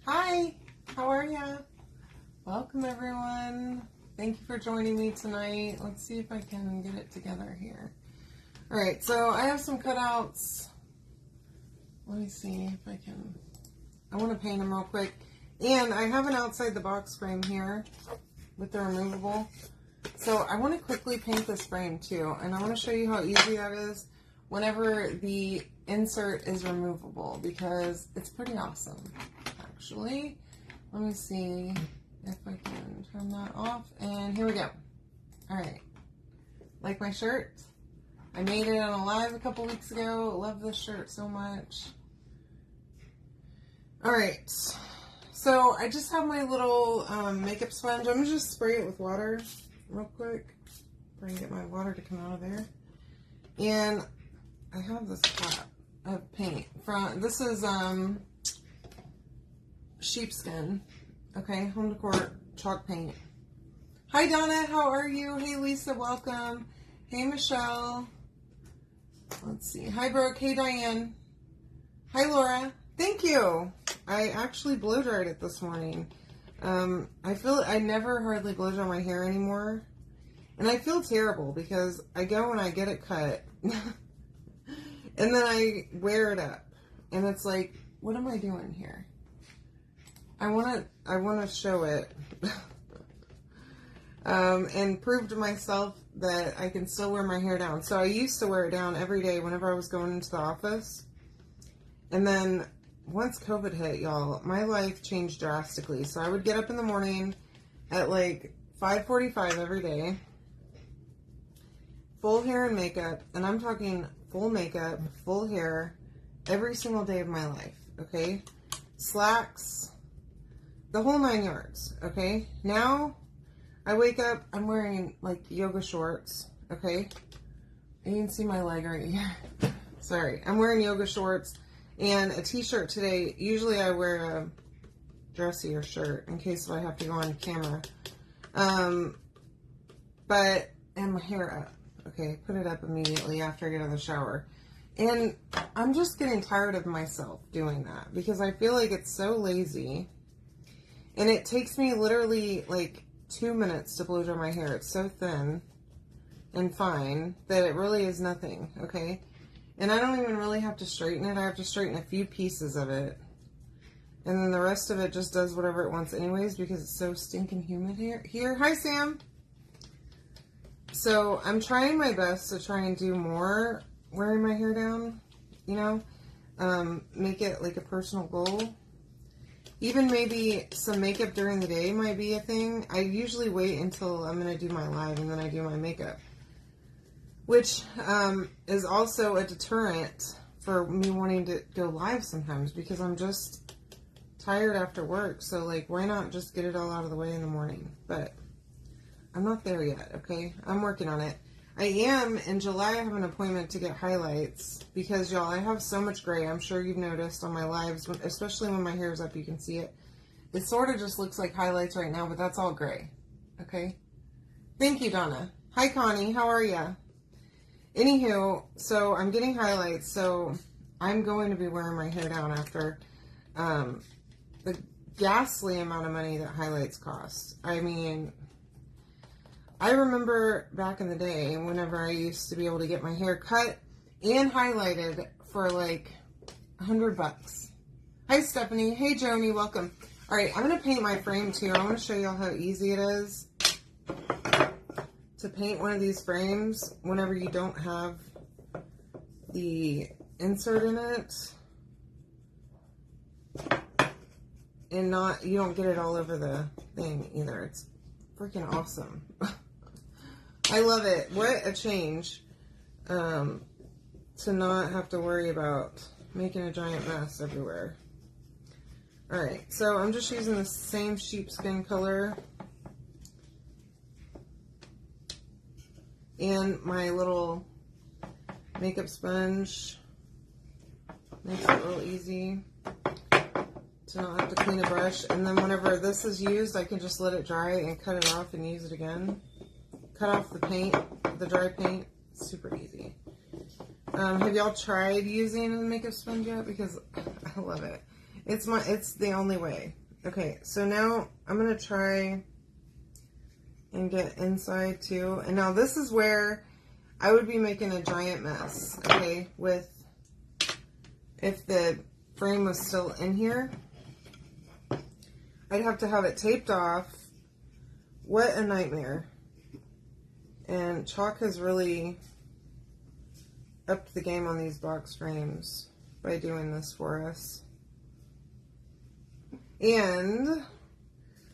Hi, how are ya? Welcome everyone. Thank you for joining me tonight. Let's see if I can get it together here. Alright, so I have some cutouts. Let me see if I can. I want to paint them real quick. And I have an outside the box frame here with the removable. So I want to quickly paint this frame too. And I want to show you how easy that is whenever the insert is removable, because it's pretty awesome. Actually, let me see if I can turn that off, and here we go. All right, like my shirt, I made it on a live a couple weeks ago. Love this shirt so much. All right, so I just have my little makeup sponge. I'm gonna just spray it with water real quick. Try to get my water to come out of there. And I have this pot of paint from, this is sheepskin, okay, home decor chalk paint. Hi Donna, how are you? Hey Lisa, welcome. Hey Michelle. Let's see. Hi Brooke. Hey Diane. Hi Laura. Thank you. I actually blow dried it this morning. I feel I never hardly blow dry my hair anymore, and I feel terrible because I go and I get it cut, and then I wear it up, and it's like, what am I doing here? I want to show it and prove to myself that I can still wear my hair down. So I used to wear it down every day whenever I was going into the office. And then once COVID hit, y'all, my life changed drastically. So I would get up in the morning at like 5:45 every day, full hair and makeup. And I'm talking full makeup, full hair, every single day of my life, okay? Slacks, the whole 9 yards, okay? Now, I wake up, I'm wearing, like, yoga shorts, okay? You can see my leg right here. Sorry. I'm wearing yoga shorts and a t-shirt today. Usually I wear a dressier shirt in case I have to go on camera. And my hair up, okay? Put it up immediately after I get out of the shower. And I'm just getting tired of myself doing that because I feel like it's so lazy. And it takes me literally like 2 minutes to blow dry my hair. It's so thin and fine that it really is nothing, okay? And I don't even really have to straighten it. I have to straighten a few pieces of it. And then the rest of it just does whatever it wants anyways because it's so stinking humid here. Hi, Sam. So I'm trying my best to try and do more wearing my hair down, you know? Make it like a personal goal. Even maybe some makeup during the day might be a thing. I usually wait until I'm going to do my live and then I do my makeup. Which is also a deterrent for me wanting to go live sometimes because I'm just tired after work. So, like, why not just get it all out of the way in the morning? But I'm not there yet, okay? I'm working on it. I am, in July, I have an appointment to get highlights because, y'all, I have so much gray. I'm sure you've noticed on my lives, especially when my hair is up, you can see it. It sort of just looks like highlights right now, but that's all gray, okay? Thank you, Donna. Hi, Connie. How are ya? Anywho, so I'm getting highlights, so I'm going to be wearing my hair down after the ghastly amount of money that highlights cost. I mean, I remember back in the day whenever I used to be able to get my hair cut and highlighted for like $100. Hi, Stephanie. Hey, Joni. Welcome. All right, I'm going to paint my frame too. I want to show y'all how easy it is to paint one of these frames whenever you don't have the insert in it. And you don't get it all over the thing either. It's freaking awesome. I love it. What a change to not have to worry about making a giant mess everywhere. Alright, so I'm just using the same sheepskin color and my little makeup sponge. Makes it real easy to not have to clean the brush. And then whenever this is used, I can just let it dry and cut it off and use it again. Cut off the paint, the dry paint. Super easy. Have y'all tried using the makeup sponge yet? Because I love it. It's the only way. Okay, so now I'm going to try and get inside too. And now this is where I would be making a giant mess, okay, with if the frame was still in here. I'd have to have it taped off. What a nightmare. And chalk has really upped the game on these box frames by doing this for us. And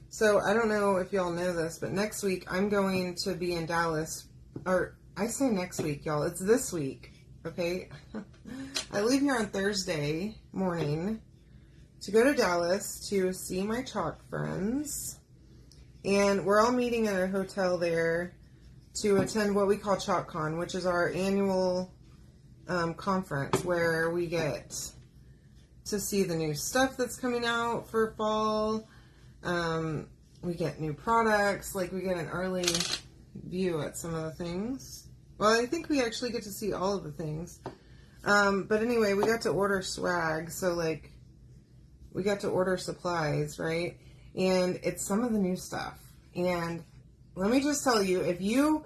so I don't know if y'all know this, but next week I'm going to be in Dallas. Or I say next week, y'all. It's this week, okay? I leave here on Thursday morning to go to Dallas to see my chalk friends. And we're all meeting at a hotel there to attend what we call ChalkCon, which is our annual conference where we get to see the new stuff that's coming out for fall. We get new products, like we get an early view at some of the things. Well, I think we actually get to see all of the things. But anyway, we got to order swag, so like we got to order supplies, right? And it's some of the new stuff. And let me just tell you, if you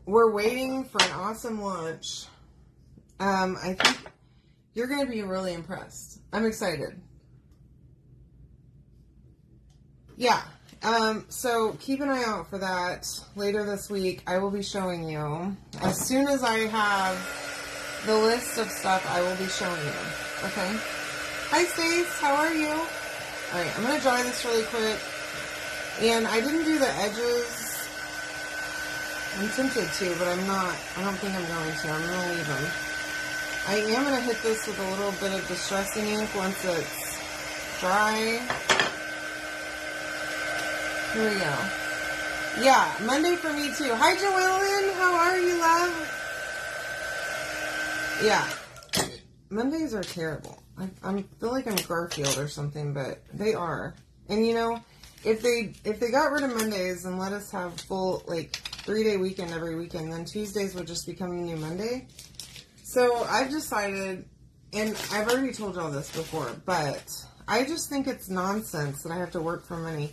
were waiting for an awesome launch, I think you're going to be really impressed. I'm excited. Yeah. So keep an eye out for that. Later this week, I will be showing you. As soon as I have the list of stuff, I will be showing you. Okay? Hi, Stace. How are you? Alright, I'm going to dry this really quick. And I didn't do the edges. I'm tempted to, but I'm not. I don't think I'm going to. I'm going to leave them. I am going to hit this with a little bit of distressing ink once it's dry. Here we go. Yeah, Monday for me too. Hi, Joellen. How are you, love? Yeah. Mondays are terrible. I feel like I'm Garfield or something, but they are. And you know, if they got rid of Mondays and let us have full, like, 3-day weekend every weekend, then Tuesdays would just become the new Monday. So I've decided, and I've already told y'all this before, but I just think it's nonsense that I have to work for money.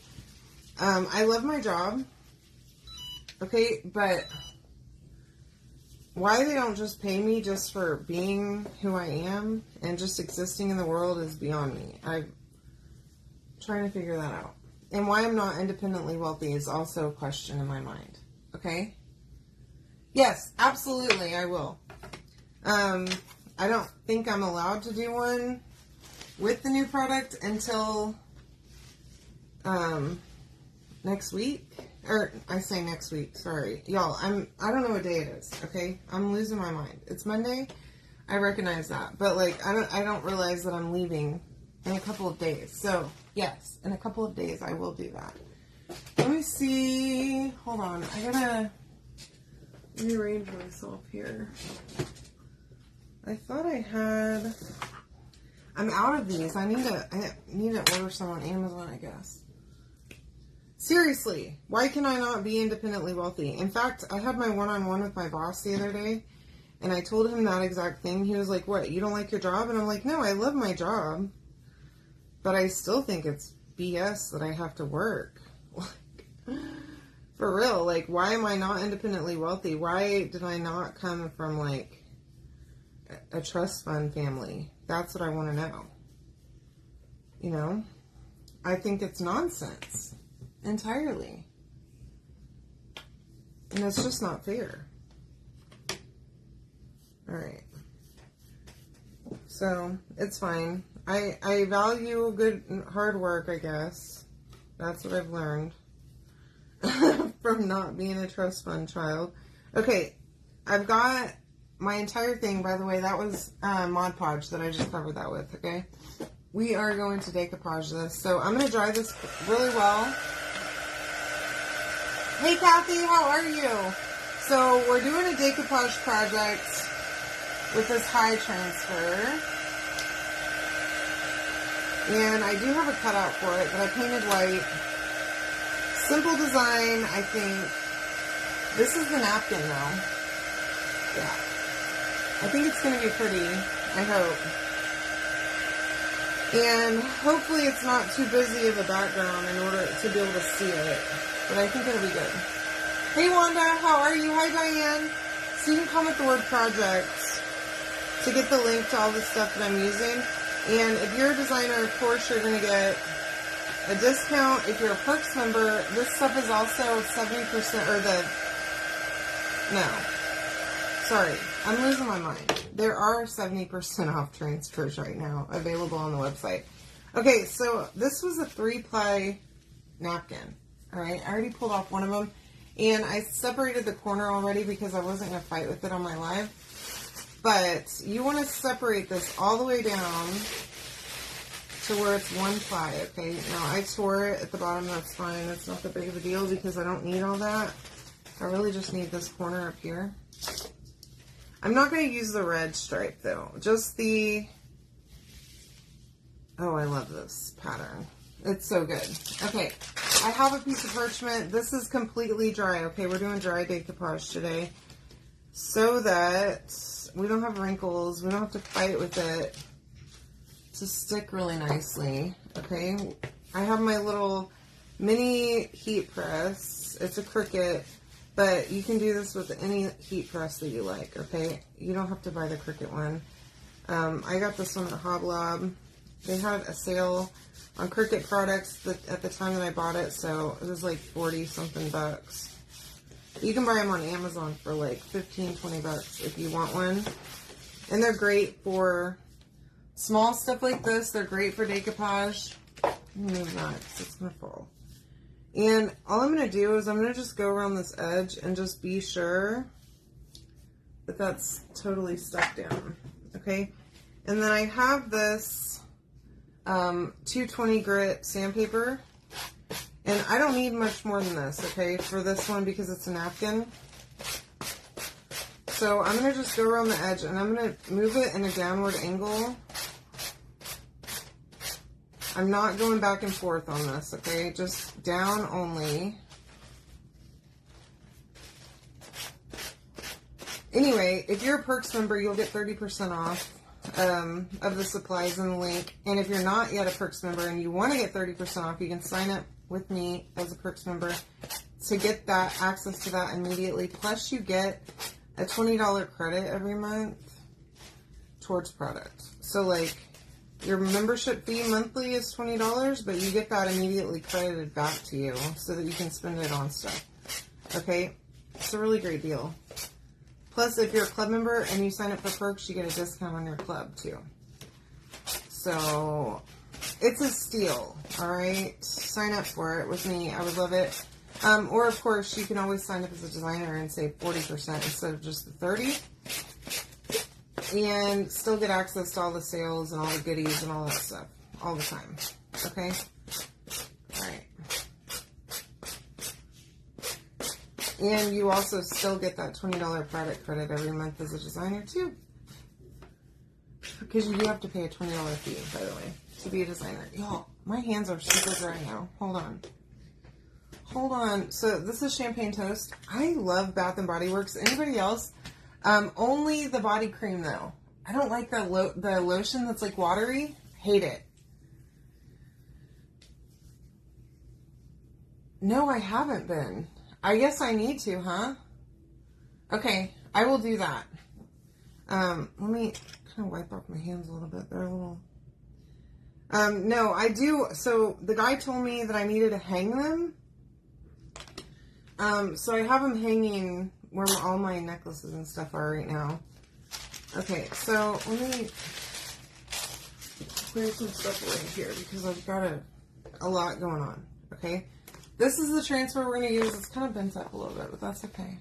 I love my job, okay, but why they don't just pay me just for being who I am and just existing in the world is beyond me. I'm trying to figure that out. And why I'm not independently wealthy is also a question in my mind, okay? Yes, absolutely, I will. I don't think I'm allowed to do one with the new product until next week. Or I say next week, sorry. Y'all, I don't know what day it is, okay? I'm losing my mind. It's Monday. I recognize that. But like I don't realize that I'm leaving in a couple of days. So, yes, in a couple of days I will do that. Let me see. Hold on. Let me arrange myself here. I thought I had. I'm out of these. I need to order some on Amazon, I guess. Seriously, why can I not be independently wealthy? In fact, I had my one-on-one with my boss the other day, and I told him that exact thing. He was like, what, you don't like your job? And I'm like, no, I love my job, but I still think it's BS that I have to work. For real, like, why am I not independently wealthy? Why did I not come from, like, a trust fund family? That's what I want to know. You know? I think it's nonsense. Entirely. And it's just not fair. Alright. So, it's fine. I value good hard work, I guess. That's what I've learned. From not being a trust fund child. Okay. I've got my entire thing, by the way, that was Mod Podge that I just covered that with, okay? We are going to decoupage this. So, I'm going to dry this really well. Hey Kathy, how are you? So we're doing a decoupage project with this high transfer. And I do have a cutout for it, but I painted white. Simple design, I think. This is the napkin though. Yeah. I think it's going to be pretty, I hope. And hopefully it's not too busy of a background in order to be able to see it. But I think it'll be good. Hey Wanda, how are you? Hi Diane. So you can comment the word project to get the link to all the stuff that I'm using. And if you're a designer, of course you're going to get a discount. If you're a Perks member, this stuff is also 70%, or no. Sorry, I'm losing my mind. There are 70% off transfers right now available on the website. Okay, so this was a 3-ply napkin. Alright, I already pulled off one of them. And I separated the corner already because I wasn't going to fight with it on my live. But you want to separate this all the way down to where it's 1 ply, okay? Now, I tore it at the bottom. That's fine. It's not that big of a deal because I don't need all that. I really just need this corner up here. I'm not going to use the red stripe, though. Just the... Oh, I love this pattern. It's so good. Okay, I have a piece of parchment. This is completely dry. Okay, we're doing dry decoupage today so that we don't have wrinkles. We don't have to fight with it to stick really nicely. Okay, I have my little mini heat press. It's a Cricut, but you can do this with any heat press that you like. Okay, you don't have to buy the Cricut one. I got this one at Hoblob. They had a sale on Cricut products at the time that I bought it, so it was like 40 something bucks. You can buy them on Amazon for like 15, 20 bucks if you want one. And they're great for small stuff like this. They're great for decoupage. Move that because it's going to fall. And all I'm going to do is I'm going to just go around this edge and just be sure that that's totally stuck down. Okay? And then I have this 220 grit sandpaper, and I don't need much more than this, okay, for this one because it's a napkin. So I'm going to just go around the edge and I'm going to move it in a downward angle. I'm not going back and forth on this, okay, just down only. Anyway, if you're a Perks member, you'll get 30% off of the supplies in the link. And if you're not yet a Perks member and you want to get 30% off, you can sign up with me as a Perks member to get that access to that immediately. Plus you get a $20 credit every month towards product. So like your membership fee monthly is $20, but you get that immediately credited back to you so that you can spend it on stuff. Okay, it's a really great deal. Plus, if you're a club member and you sign up for Perks, you get a discount on your club, too. So, it's a steal, alright? Sign up for it with me. I would love it. Or, of course, you can always sign up as a designer and save 40% instead of just the 30%. And still get access to all the sales and all the goodies and all that stuff all the time. Okay? Alright. And you also still get that $20 product credit every month as a designer, too. Because you do have to pay a $20 fee, by the way, to be a designer. Y'all, my hands are super dry now. Hold on. Hold on. So, this is Champagne Toast. I love Bath & Body Works. Anybody else? Only the body cream, though. I don't like the lotion that's, like, watery. Hate it. No, I haven't been. I guess I need to, huh? Okay, I will do that. Let me kind of wipe off my hands a little bit. They're a little... no, I do. So, the guy told me that I needed to hang them. So I have them hanging where all my necklaces and stuff are right now. Okay, so let me clear some stuff away here because I've got a lot going on. Okay. This is the transfer we're going to use. It's kind of bent up a little bit, but that's okay.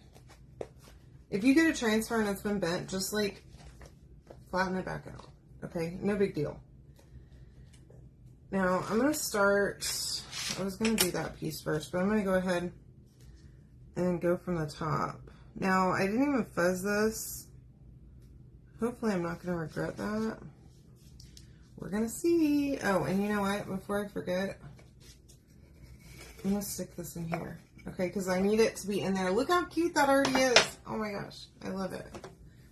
If you get a transfer and it's been bent, just like flatten it back out. Okay, no big deal. Now, I'm going to start, I was going to do that piece first, but I'm going to go ahead and go from the top. Now, I didn't even fuzz this. Hopefully, I'm not going to regret that. We're going to see. Oh, and you know what? Before I forget, I'm going to stick this in here. Okay, because I need it to be in there. Look how cute that already is. Oh my gosh, I love it.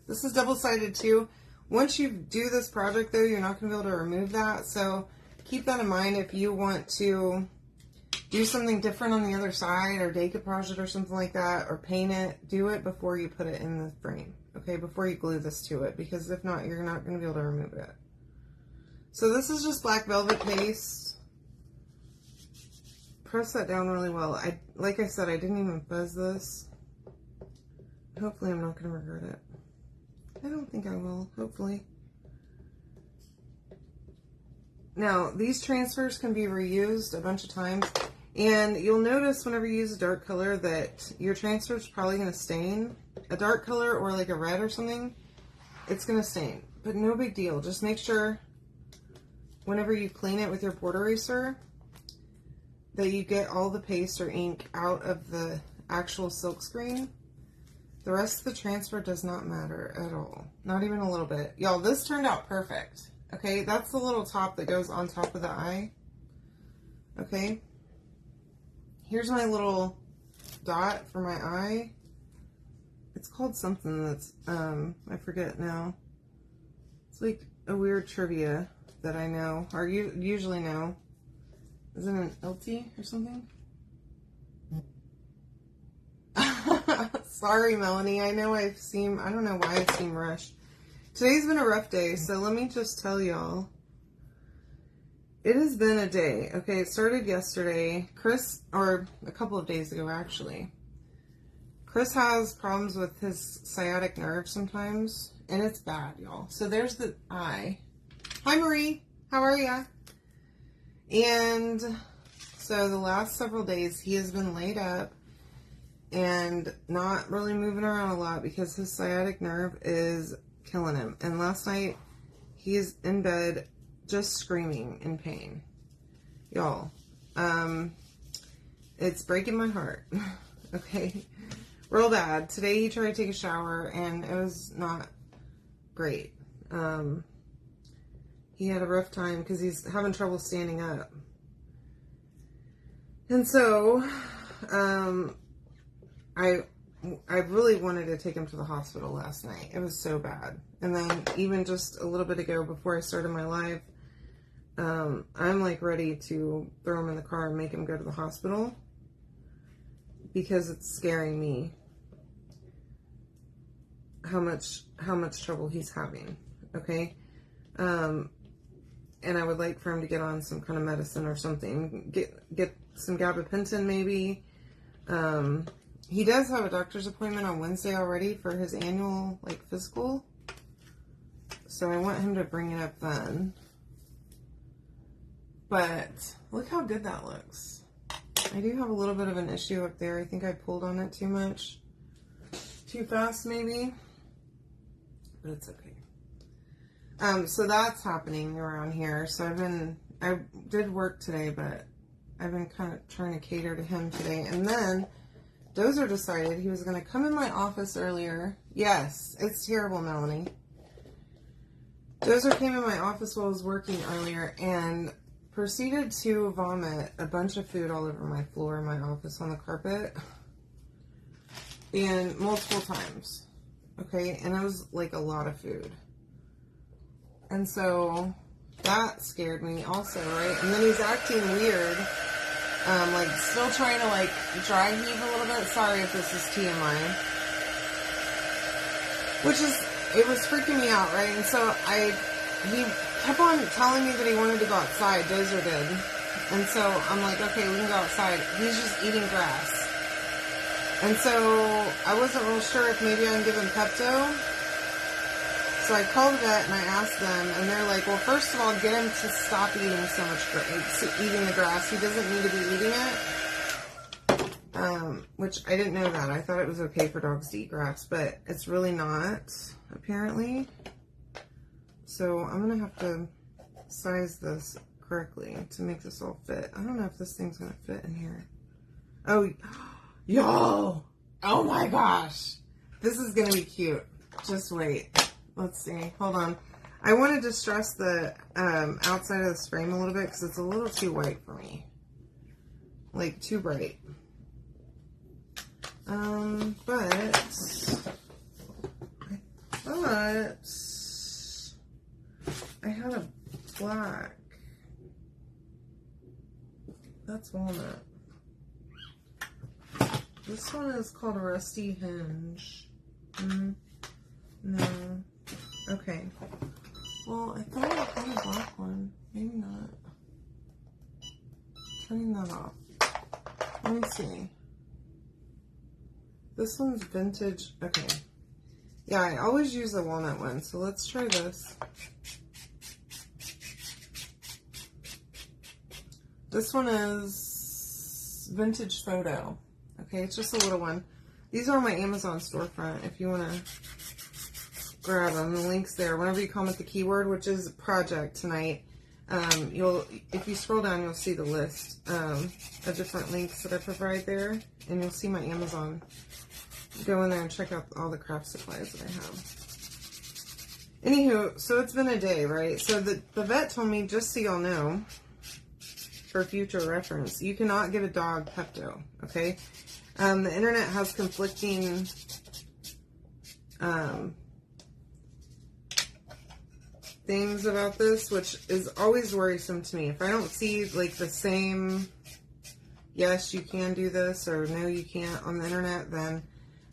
This is double-sided too. Once you do this project, though, you're not going to be able to remove that. So keep that in mind if you want to do something different on the other side, or decoupage it or something like that, or paint it. Do it before you put it in the frame, okay? Before you glue this to it, because if not, you're not going to be able to remove it. So this is just black velvet paste. Press that down really well. Like I said, I didn't even fuzz this. Hopefully I'm not going to regret it. I don't think I will, hopefully. Now, these transfers can be reused a bunch of times, and you'll notice whenever you use a dark color that your transfer is probably going to stain. A dark color or like a red or something, it's going to stain, but no big deal. Just make sure whenever you clean it with your board eraser that you get all the paste or ink out of the actual silk screen. The rest of the transfer does not matter at all. Not even a little bit. Y'all, this turned out perfect. Okay, that's the little top that goes on top of the eye. Okay. Here's my little dot for my eye. It's called something that's, I forget now. It's like a weird trivia that I know, or usually know. Is it an LT or something? Sorry, Melanie. I know I don't know why I seem rushed. Today's been a rough day, so let me just tell y'all. It has been a day. Okay, it started yesterday. Chris, or a couple of days ago, actually. Chris has problems with his sciatic nerve sometimes, and it's bad, y'all. So there's the eye. Hi, Marie. How are ya? And so the last several days, he has been laid up and not really moving around a lot because his sciatic nerve is killing him. And last night, he's in bed just screaming in pain. Y'all, it's breaking my heart. Okay? Real bad. Today he tried to take a shower and it was not great. He had a rough time because he's having trouble standing up. And so, I really wanted to take him to the hospital last night. It was so bad. And then even just a little bit ago before I started my live, I'm like ready to throw him in the car and make him go to the hospital because it's scaring me how much trouble he's having. Okay. And I would like for him to get on some kind of medicine or something. Get some gabapentin maybe. He does have a doctor's appointment on Wednesday already for his annual physical. So I want him to bring it up then. But look how good that looks. I do have a little bit of an issue up there. I think I pulled on it too much. Too fast maybe. But it's okay. So that's happening around here. So I did work today, but I've been kind of trying to cater to him today. And then Dozer decided he was going to come in my office earlier. Yes, it's terrible, Melanie. Dozer came in my office while I was working earlier and proceeded to vomit a bunch of food all over my floor in my office on the carpet. And multiple times. Okay, and it was like a lot of food. And so that scared me also, right? And then he's acting weird. Still trying to dry heave a little bit. Sorry if this is TMI. It was freaking me out, right? And so he kept on telling me that he wanted to go outside. Dozer did. And so I'm like, okay, we can go outside. He's just eating grass. And so I wasn't real sure if maybe I can give him Pepto. So I called the vet and I asked them, and they're like, well, first of all, get him to stop eating so much eating the grass. He doesn't need to be eating it. Which I didn't know that. I thought it was okay for dogs to eat grass, but it's really not, apparently. So I'm going to have to size this correctly to make this all fit. I don't know if this thing's going to fit in here. Oh, y'all. Oh my gosh. This is going to be cute. Just wait. Let's see. Hold on. I want to distress the outside of this frame a little bit because it's a little too white for me. Too bright. But I thought I had a black. That's walnut. This one is called a Rusty Hinge. No. Okay. Well, I thought I had a black one. Maybe not. Turning that off. Let me see. This one's vintage. Okay. Yeah, I always use the walnut one, so let's try this. This one is vintage photo. Okay, it's just a little one. These are on my Amazon storefront if you want to grab them. The link's there. Whenever you comment the keyword, which is project tonight, if you scroll down, you'll see the list of different links that I provide there, and you'll see my Amazon. Go in there and check out all the craft supplies that I have. Anywho, so it's been a day, right? So the vet told me, just so y'all know, for future reference, you cannot give a dog Pepto, okay? The internet has conflicting things about this, which is always worrisome to me. If I don't see like the same, yes, you can do this, or no, you can't on the internet, then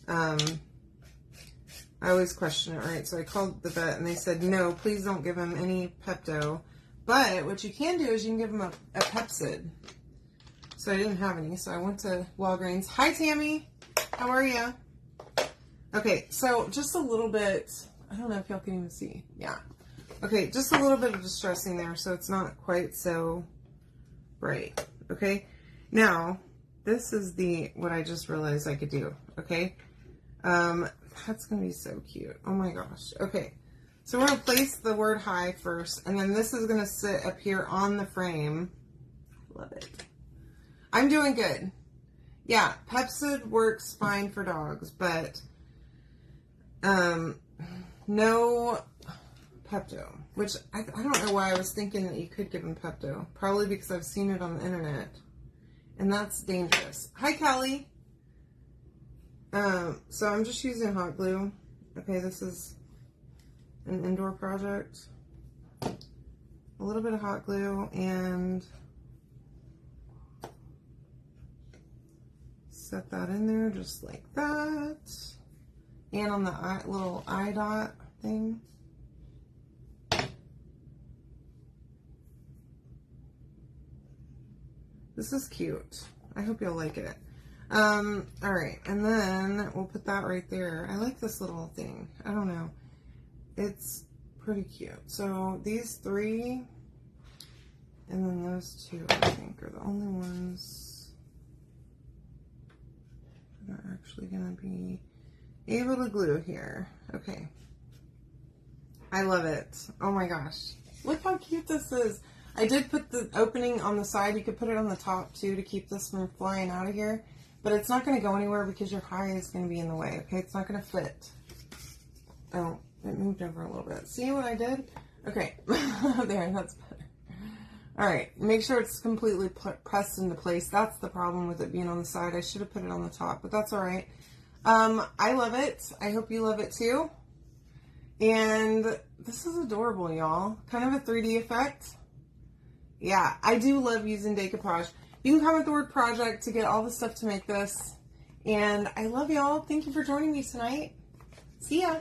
I always question it, right? So I called the vet and they said, no, please don't give him any Pepto. But what you can do is you can give him a Pepsid. So I didn't have any, so I went to Walgreens. Hi, Tammy. How are you? Okay, so just a little bit, I don't know if y'all can even see. Yeah. Okay, just a little bit of distressing there, so it's not quite so bright. Okay. Now, this is what I just realized I could do. Okay. That's going to be so cute. Oh my gosh. Okay. So we're going to place the word hi first, and then this is going to sit up here on the frame. Love it. I'm doing good. Yeah, Pepsid works fine for dogs, but no Pepto, which I don't know why I was thinking that you could give him Pepto. Probably because I've seen it on the internet, and that's dangerous. Hi, Kelly. So I'm just using hot glue. Okay, this is an indoor project. A little bit of hot glue and set that in there just like that. And on the little eye dot thing. This is cute. I hope you'll like it. Alright, and then we'll put that right there. I like this little thing. I don't know. It's pretty cute. So these three, and then those two, I think, are the only ones that are actually going to be able to glue here. Okay. I love it. Oh my gosh. Look how cute this is. I did put the opening on the side. You could put it on the top too to keep this from flying out of here. But it's not going to go anywhere because your hi is going to be in the way. Okay, it's not going to fit. Oh, it moved over a little bit. See what I did? Okay, there, that's better. All right, make sure it's completely pressed into place. That's the problem with it being on the side. I should have put it on the top, but that's all right. I love it. I hope you love it too. And this is adorable, y'all. Kind of a 3D effect. Yeah, I do love using Decoupage. You can comment the word project to get all the stuff to make this. And I love y'all. Thank you for joining me tonight. See ya.